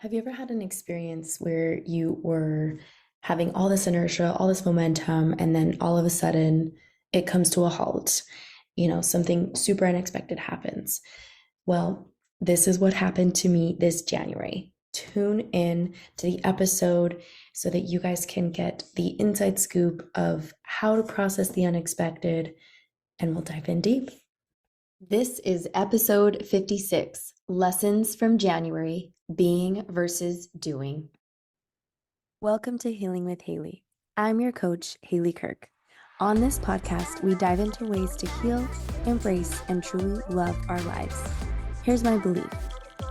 Have you ever had an experience where you were having all this inertia, all this momentum, and then all of a sudden it comes to a halt? Something super unexpected happens. Well, this is what happened to me this January. Tune in to the episode so that you guys can get the inside scoop of how to process the unexpected, and we'll dive in deep. This is episode 56, Lessons from January, Being versus Doing. Welcome to Healing with Haley. I'm your coach, Haley Kirk. On this podcast, we dive into ways to heal, embrace, and truly love our lives. Here's my belief.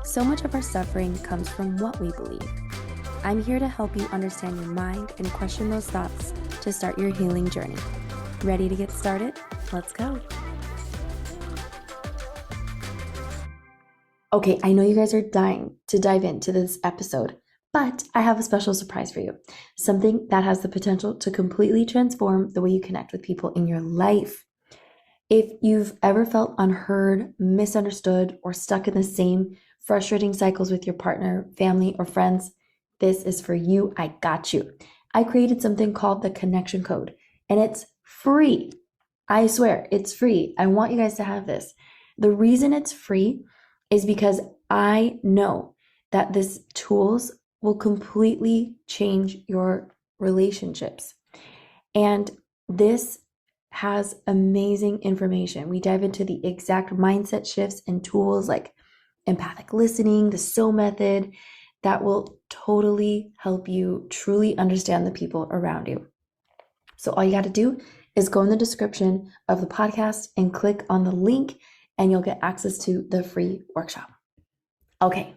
So much of our suffering comes from what we believe. I'm here to help you understand your mind and question those thoughts to start your healing journey. Ready to get started? Let's go. Okay, I know you guys are dying to dive into this episode, but I have a special surprise for you. Something that has the potential to completely transform the way you connect with people in your life. If you've ever felt unheard, misunderstood, or stuck in the same frustrating cycles with your partner, family, or friends, this is for you. I got you. I created something called the Connection Code, and it's free. I swear, it's free. I want you guys to have this. The reason it's free is because I know that these tools will completely change your relationships. And this has amazing information. We dive into the exact mindset shifts and tools like empathic listening, the SO method, that will totally help you truly understand the people around you. So all you got to do is go in the description of the podcast and click on the link, and you'll get access to the free workshop. Okay,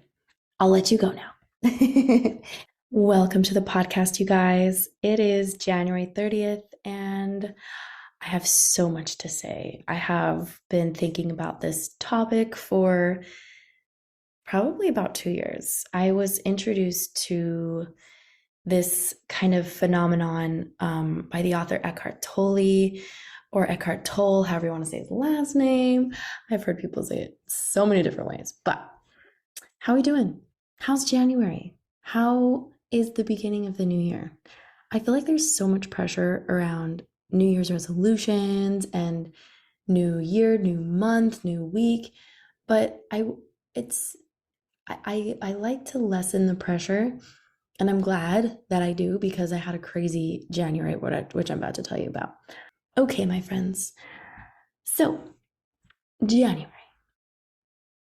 I'll let you go now. Welcome to the podcast, you guys. It is January 30th, and I have so much to say. I have been thinking about this topic for probably about 2 years. I was introduced to this kind of phenomenon by the author Eckhart Tolle, or Eckhart Tolle, however you want to say his last name. I've heard people say it so many different ways. But how are we doing? How's January? How is the beginning of the new year? I feel like there's so much pressure around New Year's resolutions and new year, new month, new week. But I like to lessen the pressure. And I'm glad that I do, because I had a crazy January, which I'm about to tell you about. Okay, my friends. So, January.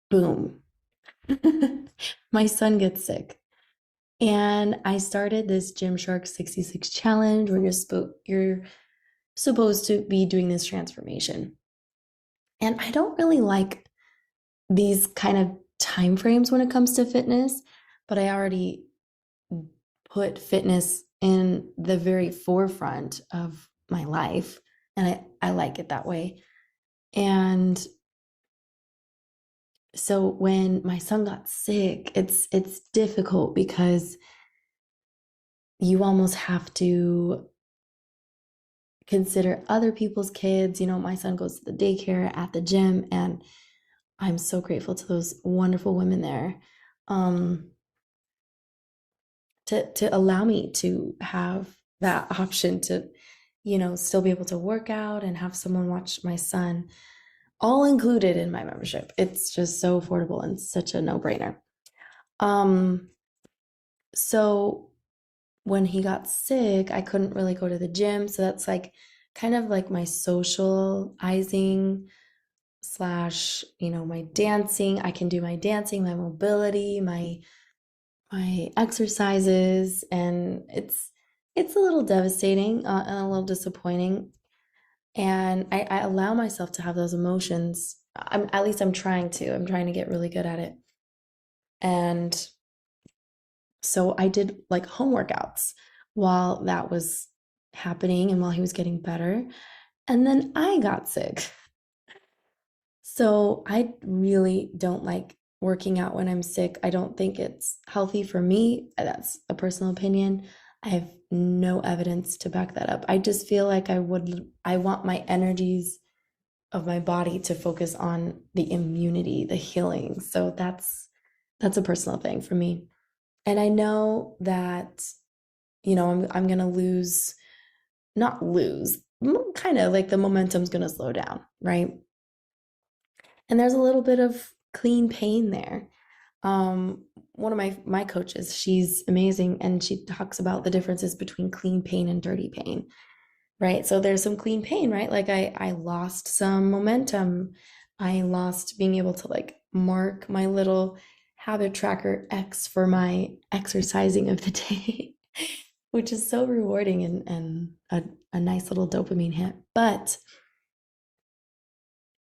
Boom. My son gets sick. And I started this Gymshark 66 challenge where you're supposed to be doing this transformation. And I don't really like these kind of time frames when it comes to fitness, but I already put fitness in the very forefront of my life, and I like it that way. And so when my son got sick, it's difficult because you almost have to consider other people's kids. My son goes to the daycare at the gym, and I'm so grateful to those wonderful women there to allow me to have that option to still be able to work out and have someone watch my son, all included in my membership. It's just so affordable and such a no-brainer. So when he got sick, I couldn't really go to the gym. So that's like kind of like my socializing slash, my dancing. I can do my dancing, my mobility, my exercises, and it's a little devastating and a little disappointing. And I allow myself to have those emotions. At least I'm trying to get really good at it. And so I did like home workouts while that was happening and while he was getting better. And then I got sick. So I really don't like working out when I'm sick. I don't think it's healthy for me. That's a personal opinion. I have no evidence to back that up. I just feel like I want my energies of my body to focus on the immunity, the healing. So that's a personal thing for me. And I know that, I'm gonna lose, not lose, kind of like the momentum's gonna slow down, right? And there's a little bit of clean pain there. One of my coaches, she's amazing, and she talks about the differences between clean pain and dirty pain, right? So there's some clean pain, right? Like I lost some momentum. I lost being able to like mark my little habit tracker X for my exercising of the day, which is so rewarding and a nice little dopamine hit. But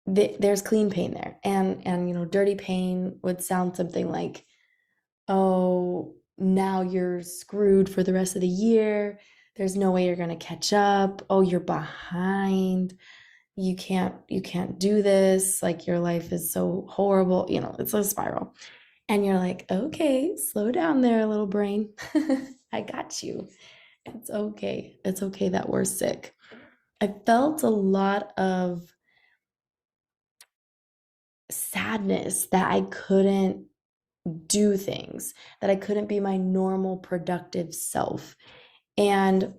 there's clean pain there. And dirty pain would sound something like, oh, now you're screwed for the rest of the year. There's no way you're going to catch up. Oh, you're behind. You can't do this. Like your life is so horrible. It's a spiral. And you're like, okay, slow down there, little brain. I got you. It's okay. It's okay that we're sick. I felt a lot of sadness that I couldn't do things, that I couldn't be my normal productive self. And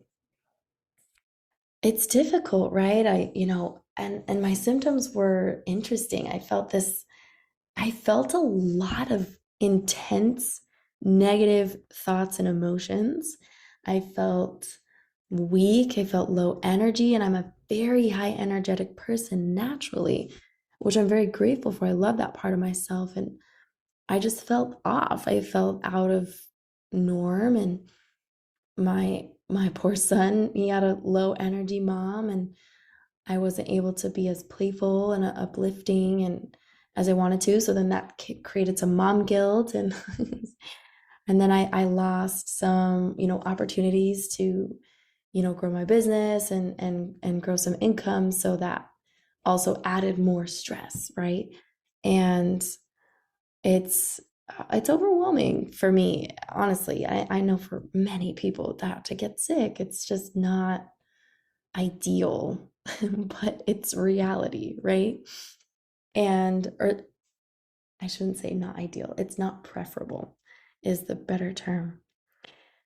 it's difficult, right? And my symptoms were interesting. I felt a lot of intense negative thoughts and emotions. I felt weak. I felt low energy, and I'm a very high energetic person naturally, which I'm very grateful for. I love that part of myself. And I just felt off. I felt out of norm, and my poor son, he had a low energy mom, and I wasn't able to be as playful and uplifting and as I wanted to. So then that created some mom guilt, and and then I lost some, opportunities to, grow my business and grow some income. So that also added more stress, right? And it's overwhelming for me, honestly. I know for many people that to get sick, it's just not ideal, but it's reality, right? And or I shouldn't say not ideal, it's not preferable is the better term.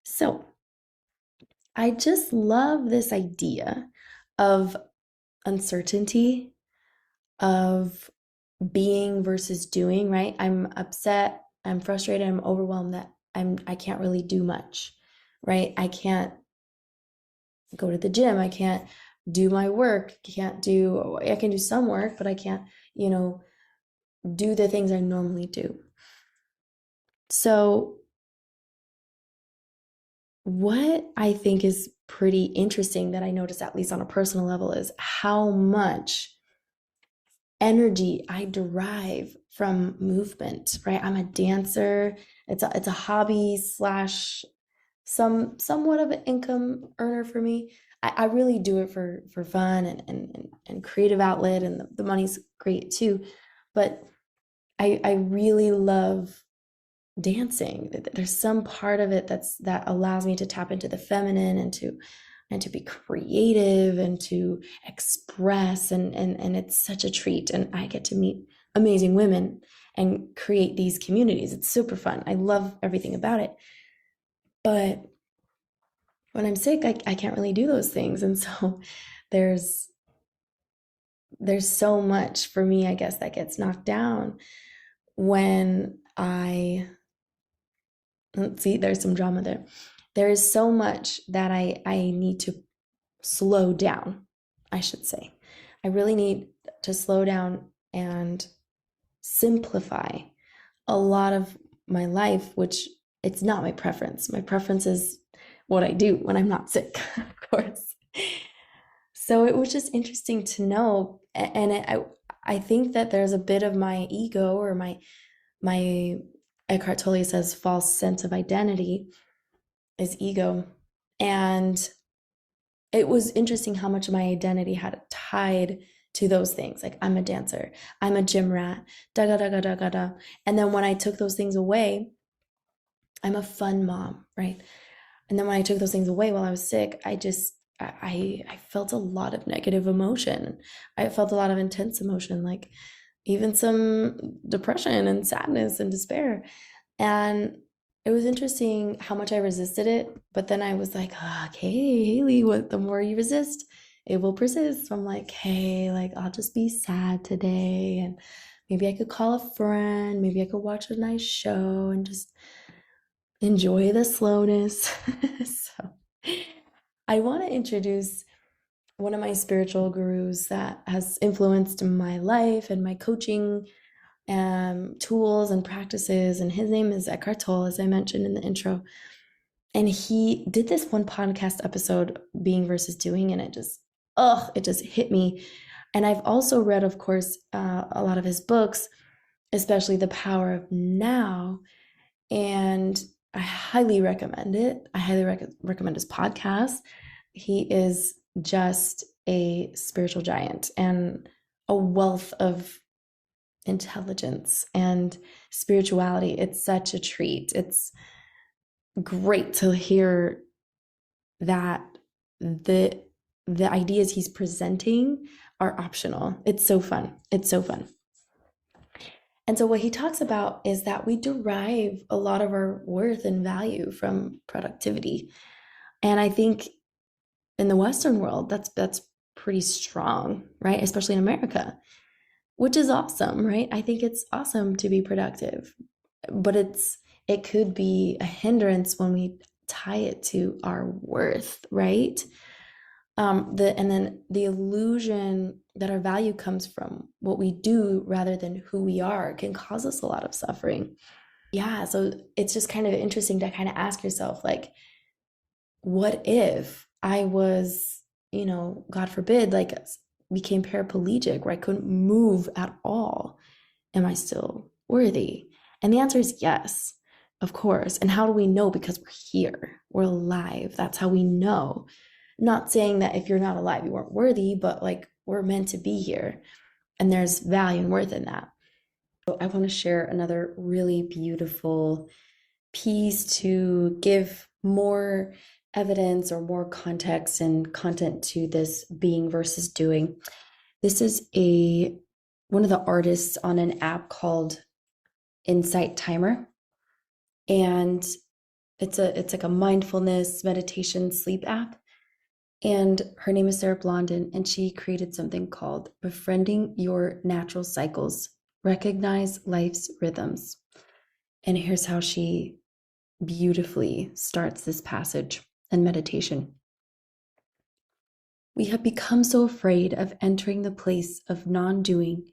So I just love this idea of uncertainty, of being versus doing, right? I'm upset, I'm frustrated, I'm overwhelmed that I can't really do much, right? I can't go to the gym, I can't do my work, I can do some work, but I can't, you know, do the things I normally do. So what I think is pretty interesting that I notice, at least on a personal level, is how much energy I derive from movement, right? I'm a dancer. It's a hobby slash somewhat of an income earner for me. I really do it for fun and creative outlet, and the money's great too. But I really love dancing. There's some part of it that allows me to tap into the feminine and to be creative and to express, and it's such a treat, and I get to meet amazing women and create these communities. It's super fun. I love everything about it. But when I'm sick, I can't really do those things. And so there's there's so much for me, I guess, that gets knocked down when I let's see, there's some drama there. There is so much that I need to slow down, I should say. I really need to slow down and simplify a lot of my life, which it's not my preference. My preference is what I do when I'm not sick, of course. So it was just interesting to know, and I think that there's a bit of my ego, or my Eckhart Tolle says false sense of identity is ego. And it was interesting how much of my identity had tied to those things. Like, I'm a dancer, I'm a gym rat, da da da da da da da. And then when I took those things away, I'm a fun mom, right? And then when I took those things away while I was sick, I felt a lot of negative emotion. I felt a lot of intense emotion, like even some depression and sadness and despair. And it was interesting how much I resisted it, but then I was like, okay, Haley, what the more you resist, it will persist. So I'm like, hey, like I'll just be sad today, and maybe I could call a friend, maybe I could watch a nice show and just enjoy the slowness. So I want to introduce one of my spiritual gurus that has influenced my life and my coaching tools and practices. And his name is Eckhart Tolle, as I mentioned in the intro. And he did this one podcast episode, Being versus Doing, and it just hit me. And I've also read, of course, a lot of his books, especially The Power of Now. And I highly recommend it. I highly recommend his podcast. He is just a spiritual giant and a wealth of intelligence and spirituality. It's such a treat. It's great to hear that the ideas he's presenting are optional. It's so fun. It's so fun. And so what he talks about is that we derive a lot of our worth and value from productivity. And I think in the Western world, that's pretty strong, right? Especially in America, which is awesome, right? I think it's awesome to be productive, but it could be a hindrance when we tie it to our worth, right? And then the illusion that our value comes from what we do rather than who we are can cause us a lot of suffering. Yeah, so it's just kind of interesting to kind of ask yourself, like, what if I was, God forbid, like became paraplegic where I couldn't move at all? Am I still worthy? And the answer is yes, of course. And how do we know? Because we're here, we're alive. That's how we know. Not saying that if you're not alive, you weren't worthy, but like we're meant to be here. And there's value and worth in that. So I want to share another really beautiful piece to give more evidence or more context and content to this being versus doing. This is one of the artists on an app called Insight Timer. And it's like a mindfulness meditation sleep app. And her name is Sarah Blondin, and she created something called Befriending Your Natural Cycles. Recognize life's rhythms. And here's how she beautifully starts this passage and meditation. We have become so afraid of entering the place of non-doing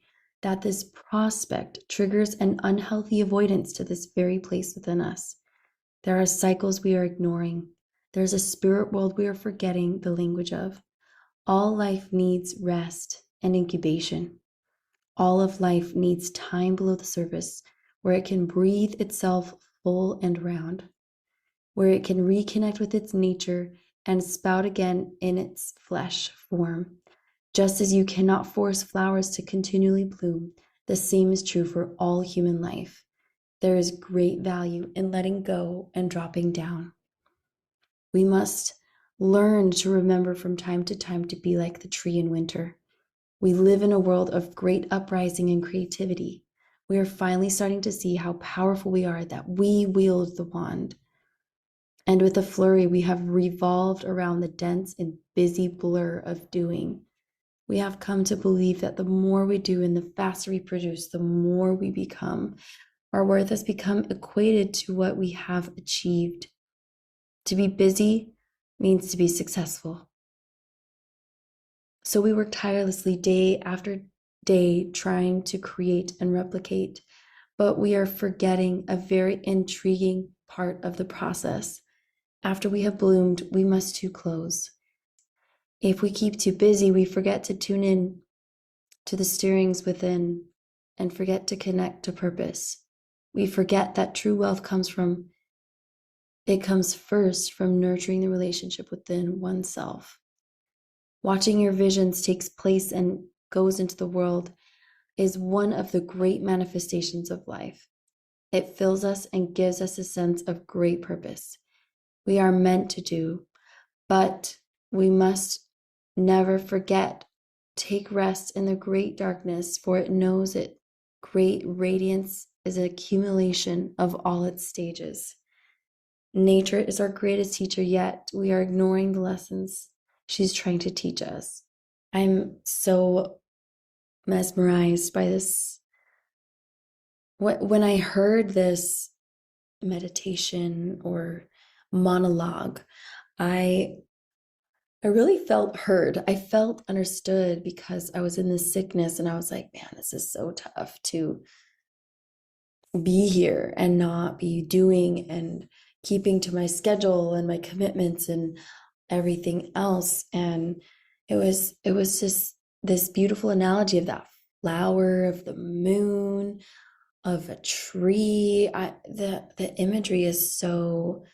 that this prospect triggers an unhealthy avoidance to this very place within us. There are cycles we are ignoring. There's a spirit world we are forgetting the language of. All life needs rest and incubation. All of life needs time below the surface where it can breathe itself full and round, where it can reconnect with its nature and spout again in its flesh form. Just as you cannot force flowers to continually bloom, the same is true for all human life. There is great value in letting go and dropping down. We must learn to remember from time to time to be like the tree in winter. We live in a world of great uprising and creativity. We are finally starting to see how powerful we are, that we wield the wand. And with a flurry, we have revolved around the dense and busy blur of doing. We have come to believe that the more we do and the faster we produce, the more we become. Our worth has become equated to what we have achieved. To be busy means to be successful. So we work tirelessly day after day trying to create and replicate, but we are forgetting a very intriguing part of the process. After we have bloomed, we must too close. If we keep too busy, we forget to tune in to the stirrings within and forget to connect to purpose. We forget that true wealth comes first from nurturing the relationship within oneself. Watching your visions takes place and goes into the world is one of the great manifestations of life. It fills us and gives us a sense of great purpose. We are meant to do, but we must never forget. Take rest in the great darkness, for it knows it. Great radiance is an accumulation of all its stages. Nature is our greatest teacher, yet we are ignoring the lessons she's trying to teach us. I'm so mesmerized by this. When I heard this meditation or monologue, I really felt heard. I felt understood because I was in this sickness and I was like, man, this is so tough to be here and not be doing and keeping to my schedule and my commitments and everything else. And it was just this beautiful analogy of that flower, of the moon, of a tree. The imagery is so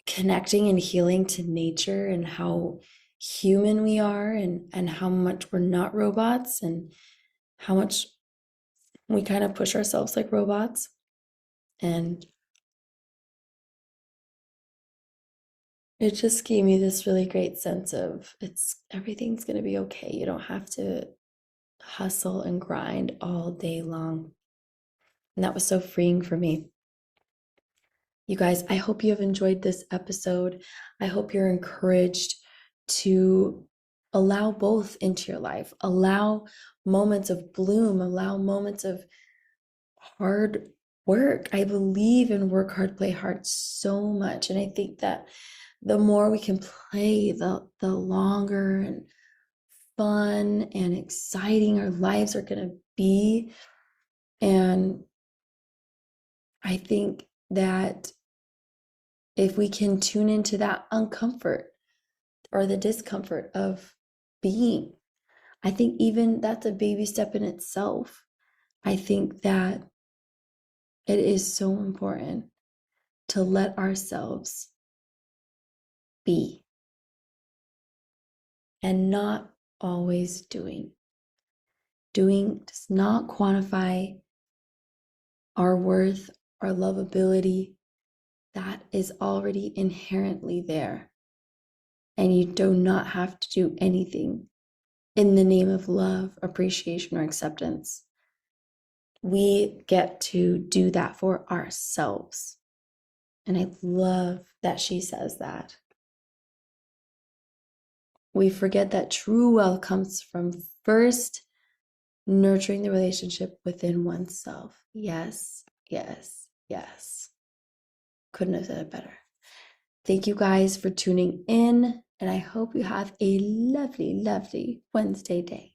connecting and healing to nature and how human we are, and how much we're not robots, and how much we kind of push ourselves like robots. And it just gave me this really great sense of everything's going to be okay. You don't have to hustle and grind all day long. And that was so freeing for me. You guys, I hope you have enjoyed this episode. I hope you're encouraged to allow both into your life. Allow moments of bloom, allow moments of hard work. I believe in work hard, play hard so much. And I think that the more we can play, the longer and fun and exciting our lives are going to be. And I think that if we can tune into that uncomfort or the discomfort of being, I think even that's a baby step in itself. I think that it is so important to let ourselves be and not always doing. Doing does not quantify our worth, our lovability. That is already inherently there. And you do not have to do anything in the name of love, appreciation, or acceptance. We get to do that for ourselves. And I love that she says that. We forget that true wealth comes from first nurturing the relationship within oneself. Yes, yes, yes. Couldn't have said it better. Thank you guys for tuning in, and I hope you have a lovely, lovely Wednesday day.